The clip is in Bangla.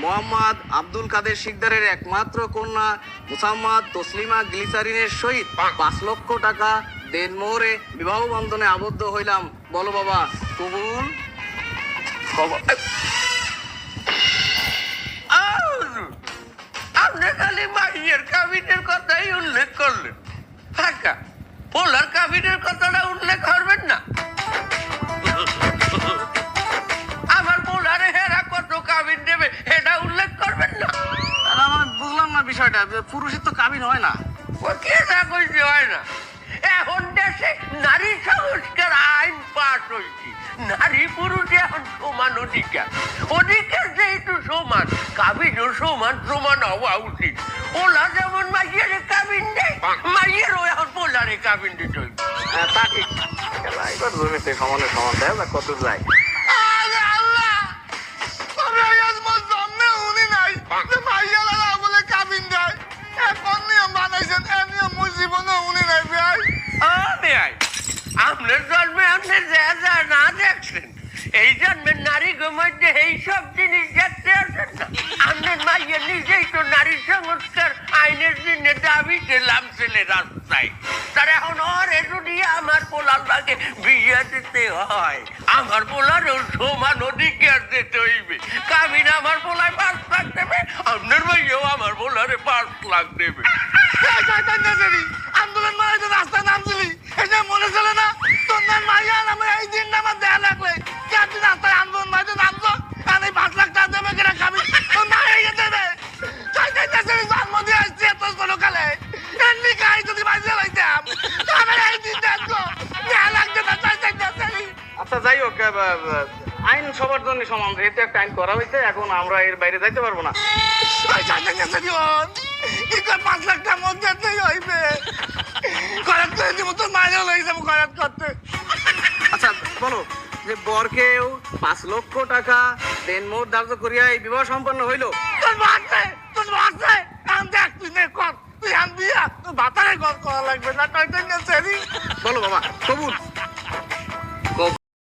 মোহাম্মদ আব্দুল কাদের শিকদারের একমাত্র কন্যা মুসাম্মদ তসলিমা গ্লিসারিনের সহিত 5 লক্ষ টাকা দেনমোহরে বিবাহ বন্ধনে আবদ্ধ হইলাম। বলো বাবা, কবুল? আপনি খালি মাইয়ের কাবিনের কথাই উল্লেখ করলেন, ফাঁকা পোলার কাবিনের কথাটা উল্লেখ করবেন না? আমার পোলারে হেরা কত কাবিন দেবে এটা উল্লেখ করবেন না? আমার বুঝলাম না বিষয়টা, পুরুষের তো কাবিন হয় না। ও কে না কইতে হয় না? এখন দেশে নারী সংস্কার আইন পাস হয়েছে, নারী পুরুষ এখন সমান অধিকার। অধিকার যেহেতু সমান, কাবিনও সমান সমান হওয়া উচিত। পোলা যেমন মাইয়ের কাবিন দেয়, মাইয়েরও এখন পোলারে কাবিন দিতে হইবে। তা ঠিক, এবার জমিতে সমানে সমান দেয় বা কত যায়। আপনার জন্মে আপনি যা যা না দেখছেন, এই জন্মের নারী মধ্যে এই সব জিনিস দেখতে আসেন না। আপনার মাইয়া নিজেই তো নারী সংস্কার আইনের জন্য দাবিতে নামছিলেন রাস্তায়। তার এখন ওরে যদি আমার পোলার লাগে বিয়ে দিতে হয়, আমার পোলারও সমান অধিকার দিতে হইবে। কাবিন আমার পোলায় 5 লাখ দেবে, আপনার ভাইয়াও আমার পোলারে 5 লাখ দেবে। আন্দোলন মানে তো রাস্তায় নামছিলি, এটা মনে চলে না? তোর নাম মাইয়া নামে এই দিনটা আমার দেয়া লাগলে কি আপনি রাস্তায় আন্দোলন মানে নামছো? আর এই 5 লাখ টাকা দেবে কিনা কাবিন তোর মাইয়া দেবে? জন্ম দিয়ে আসছি এত ছোটকালে, এমনি গাই যদি বাজিয়ে লাইতাম আমার এই দিনটা দেয়া লাগছে না। আচ্ছা যাই হোক, আইন সবার জন্য সমান, যেহেতু একটা আইন করা হয়েছে, এখন আমরা এর বাইরে যাইতে পারবো না। 5 লাখ টাকার মধ্যে হইবে করাত করে দিব, তোর মায়েরও লই যাবো করাত করতে। আচ্ছা বলো, যে বরকেও 5 লক্ষ টাকা দেনমোহর ধার্য করিয়া এই বিবাহ সম্পন্ন হইল। তোর বাচ্চা কান দেখ, তুই নে কর, তুই আন বিয়া তোর বাতারে করা লাগবে না। বলো বাবা, কবুল?